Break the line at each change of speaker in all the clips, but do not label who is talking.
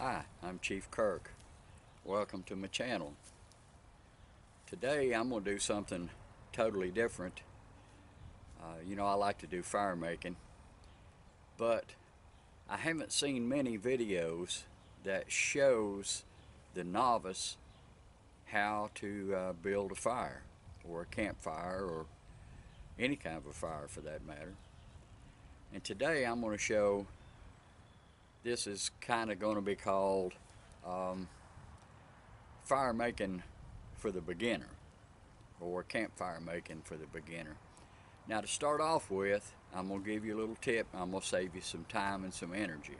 Hi, I'm Chief Kirk. Welcome to my channel. Today I'm going to do something totally different. I like to do fire making, but I haven't seen many videos that shows the novice how to build a fire or a campfire or any kind of a fire for that matter. And today I'm going to show, this is kind of going to be called fire making for the beginner, or campfire making for the beginner. Now, to start off with, I'm going to give you a little tip. I'm going to save you some time and some energy.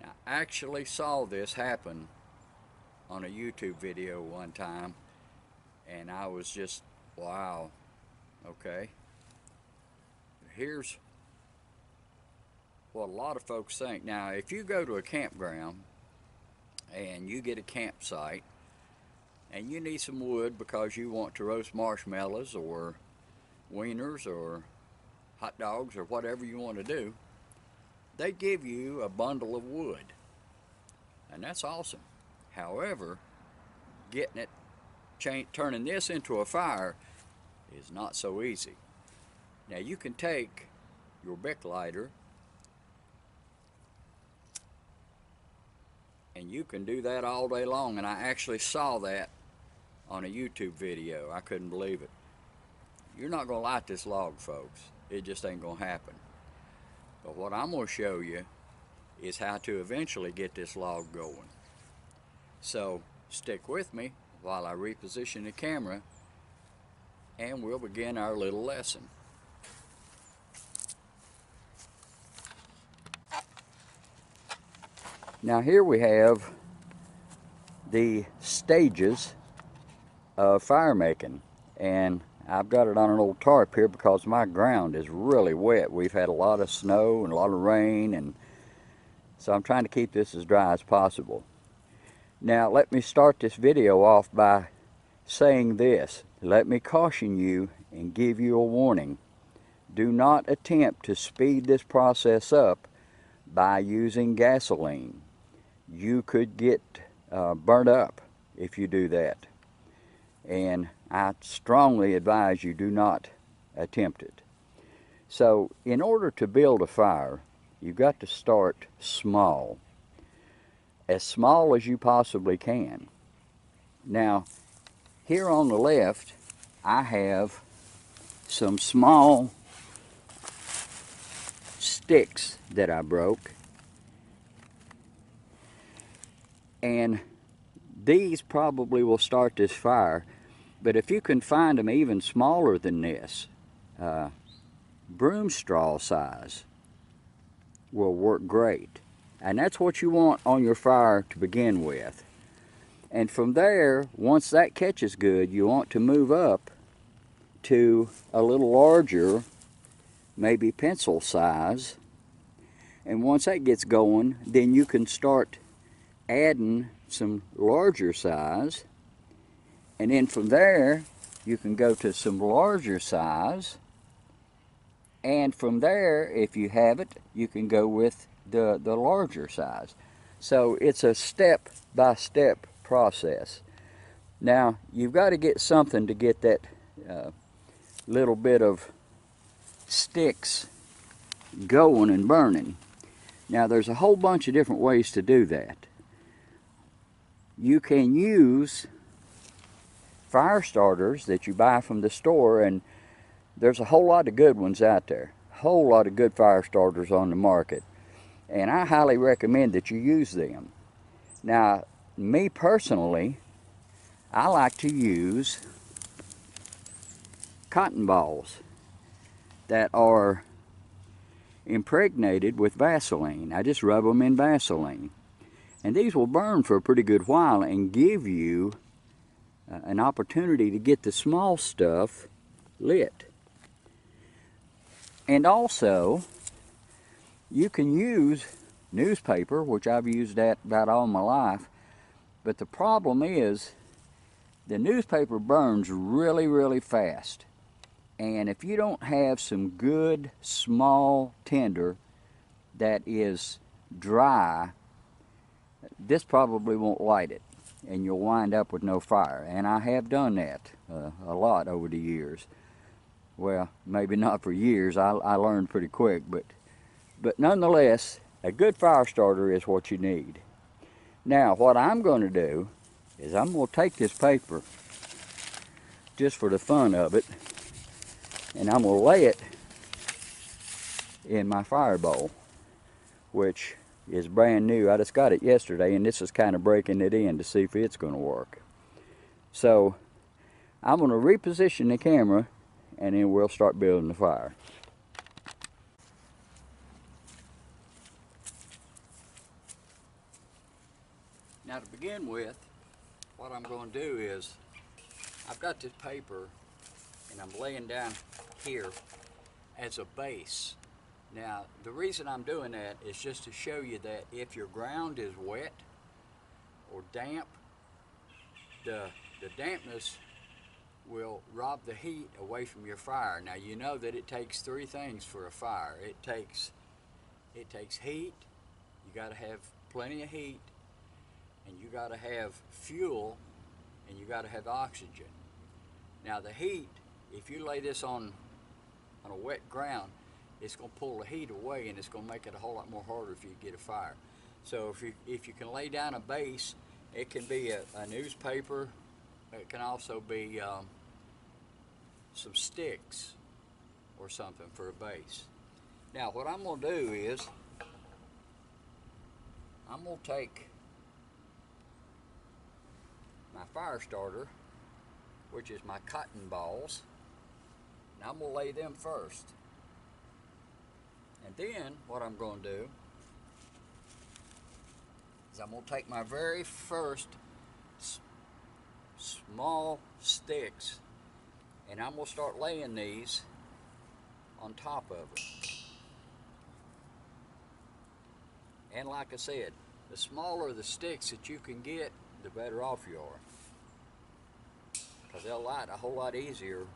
Now, I actually saw this happen on a YouTube video one time, and I was just, wow, okay. Here's what a lot of folks think. Now, if you go to a campground and you get a campsite and you need some wood because you want to roast marshmallows or wieners or hot dogs or whatever you want to do, they give you a bundle of wood, and that's awesome. However, getting it, turning this into a fire is not so easy. Now, you can take your Bic lighter and you can do that all day long, and I actually saw that on a YouTube video. I couldn't believe it. You're not going to light this log, folks. It just ain't going to happen. But what I'm going to show you is how to eventually get this log going. So stick with me while I reposition the camera and we'll begin our little lesson. Now, here we have the stages of fire making, and I've got it on an old tarp here because my ground is really wet. We've had a lot of snow and a lot of rain, and so I'm trying to keep this as dry as possible. Now, let me start this video off by saying this. Let me caution you and give you a warning. Do not attempt to speed this process up by using gasoline. You could get burnt up if you do that. And I strongly advise you do not attempt it. So, in order to build a fire, you've got to start small. As small as you possibly can. Now, here on the left, I have some small sticks that I broke. And these probably will start this fire. But if you can find them even smaller than this, broom straw size will work great. And that's what you want on your fire to begin with. And from there, once that catches good, you want to move up to a little larger, maybe pencil size. And once that gets going, then you can start adding some larger size. And then from there, you can go to some larger size. And from there, if you have it, you can go with the larger size. So it's a step-by-step process. Now, you've got to get something to get that little bit of sticks going and burning. Now, there's a whole bunch of different ways to do that. You can use fire starters that you buy from the store, and there's a whole lot of good ones out there. A whole lot of good fire starters on the market. And I highly recommend that you use them. Now, me personally, I like to use cotton balls that are impregnated with Vaseline. I just rub them in Vaseline. And these will burn for a pretty good while and give you an opportunity to get the small stuff lit. And also, you can use newspaper, which I've used that about all my life, but the problem is the newspaper burns really, really fast. And if you don't have some good small tinder that is dry, this probably won't light it, and you'll wind up with no fire. And I have done that a lot over the years. Well, maybe not for years. I learned pretty quick, but nonetheless, a good fire starter is what you need. Now, what I'm going to do is I'm going to take this paper, just for the fun of it, and I'm going to lay it in my fire bowl, which is brand new. I just got it yesterday, and this is kind of breaking it in to see if it's going to work. So I'm going to reposition the camera, and then we'll start building the fire. Now, to begin with, what I'm going to do is I've got this paper, and I'm laying down here as a base. Now, the reason I'm doing that is just to show you that if your ground is wet or damp, the dampness will rob the heat away from your fire. Now, you know that it takes three things for a fire. It takes heat, you got to have plenty of heat, and you got to have fuel, and you got to have oxygen. Now, the heat, if you lay this on a wet ground, it's going to pull the heat away, and it's going to make it a whole lot more harder for you to get a fire. So if you can lay down a base, it can be a newspaper. It can also be some sticks or something for a base. Now, what I'm going to do is I'm going to take my fire starter, which is my cotton balls, and I'm going to lay them first. And then what I'm going to do is I'm going to take my very first small sticks, and I'm going to start laying these on top of it. And like I said, the smaller the sticks that you can get, the better off you are, because they'll light a whole lot easier.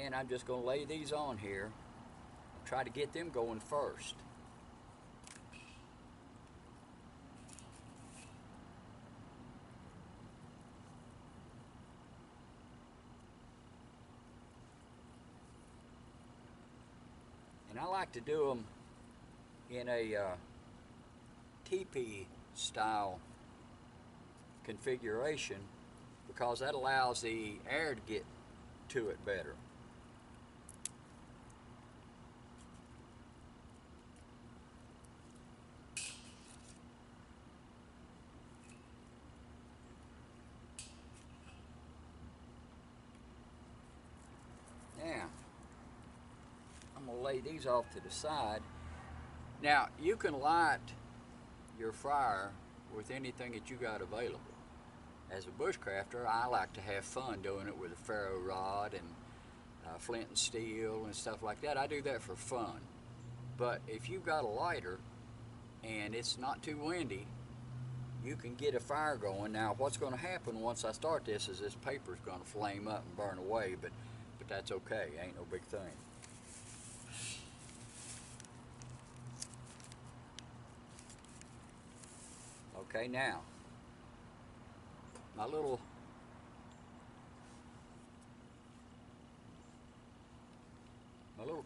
And I'm just going to lay these on here and try to get them going first. And I like to do them in a teepee style configuration, because that allows the air to get to it better. Now, I'm going to lay these off to the side. Now, you can light your fire with anything that you got available. As a bushcrafter, I like to have fun doing it with a ferro rod and flint and steel and stuff like that. I do that for fun. But if you've got a lighter and it's not too windy, you can get a fire going. Now, what's going to happen once I start this is this paper's going to flame up and burn away, but that's okay. Ain't no big thing. Okay, now, my little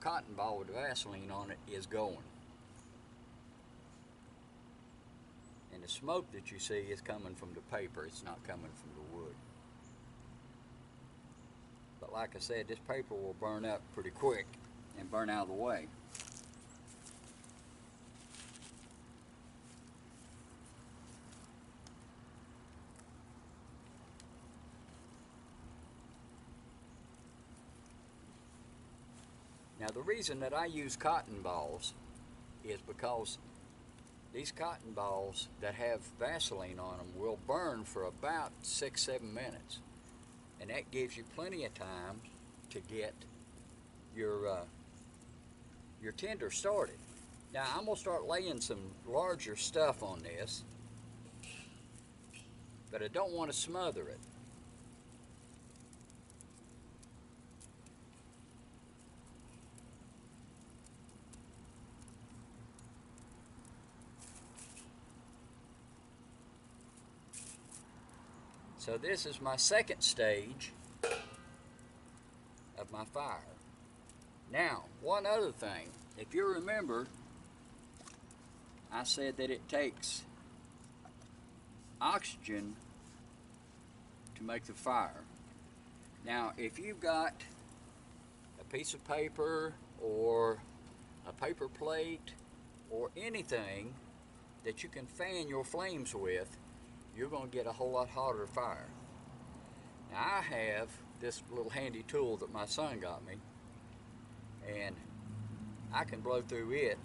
cotton ball with Vaseline on it is going. And the smoke that you see is coming from the paper. It's not coming from the wood. But like I said, this paper will burn up pretty quick and burn out of the way. Now, the reason that I use cotton balls is because these cotton balls that have Vaseline on them will burn for about 6-7 minutes. And that gives you plenty of time to get your tinder started. Now, I'm going to start laying some larger stuff on this, but I don't want to smother it. So this is my second stage of my fire. Now, one other thing. If you remember, I said that it takes oxygen to make the fire. Now, if you've got a piece of paper or a paper plate or anything that you can fan your flames with, you're going to get a whole lot hotter fire. Now, I have this little handy tool that my son got me, and I can blow through it.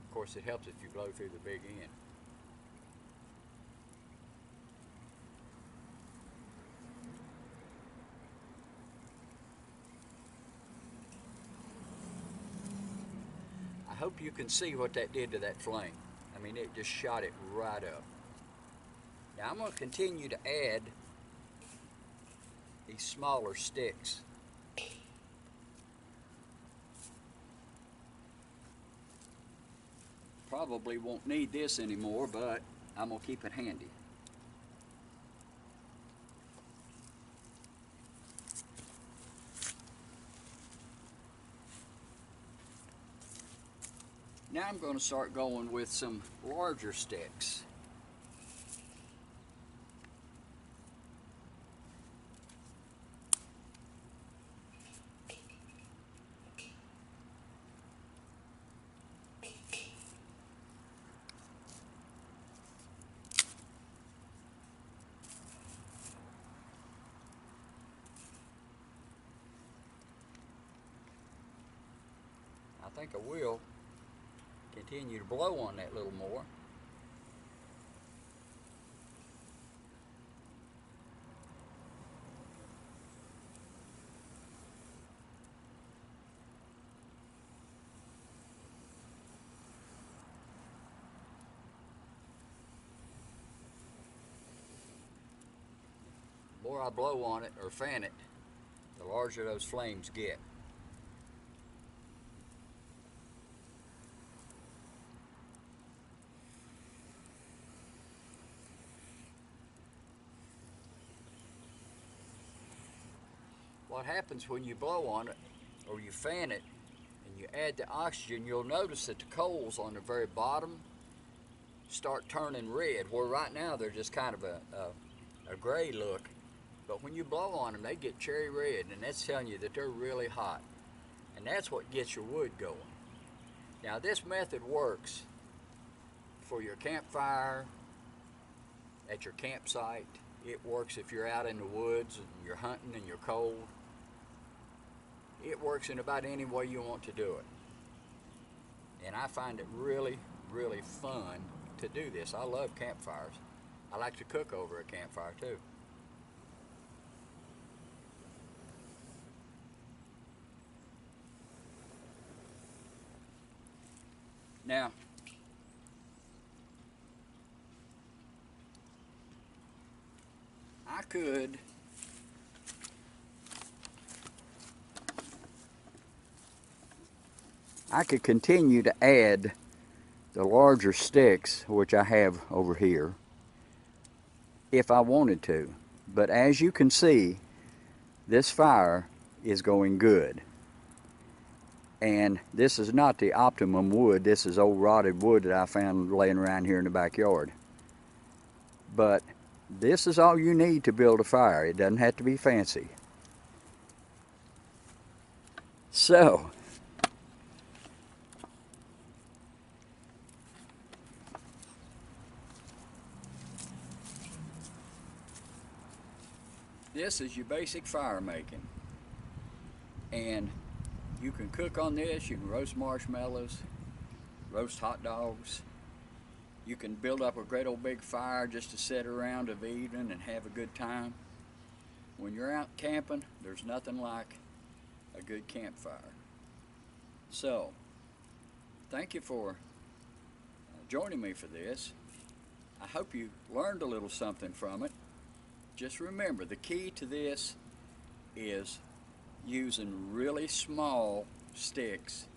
Of course, it helps if you blow through the big end. I hope you can see what that did to that flame. I mean, it just shot it right up. Now I'm going to continue to add these smaller sticks. Probably won't need this anymore, but I'm going to keep it handy. Now I'm going to start going with some larger sticks. I think I will continue to blow on that a little more. The more I blow on it or fan it, the larger those flames get. What happens when you blow on it or you fan it and you add the oxygen, you'll notice that the coals on the very bottom start turning red, where right now they're just kind of a gray look. But when you blow on them, they get cherry red, and that's telling you that they're really hot. And that's what gets your wood going. Now this method works for your campfire, at your campsite. It works if you're out in the woods and you're hunting and you're cold. It works in about any way you want to do it. And I find it really, really fun to do this. I love campfires. I like to cook over a campfire too. Now, I could continue to add the larger sticks, which I have over here, if I wanted to. But as you can see, this fire is going good. And this is not the optimum wood. This is old rotted wood that I found laying around here in the backyard. But this is all you need to build a fire. It doesn't have to be fancy. So, this is your basic fire making. And you can cook on this, you can roast marshmallows, roast hot dogs. You can build up a great old big fire just to sit around of evening and have a good time. When you're out camping, there's nothing like a good campfire. So, thank you for joining me for this. I hope you learned a little something from it. Just remember, the key to this is using really small sticks,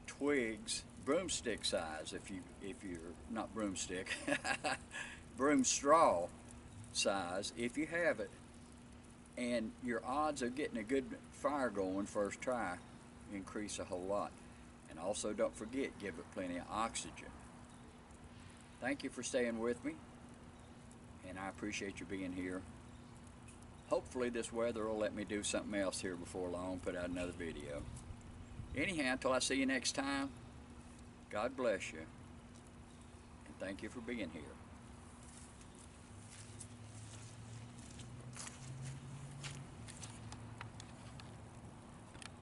twigs, broomstick size, if you're not broomstick, broom straw, size if you have it, and your odds of getting a good fire going first try increase a whole lot. And also, don't forget, give it plenty of oxygen. Thank you for staying with me, and I appreciate you being here. Hopefully this weather will let me do something else here before long, put out another video. Anyhow, until I see you next time, God bless you, and thank you for being here.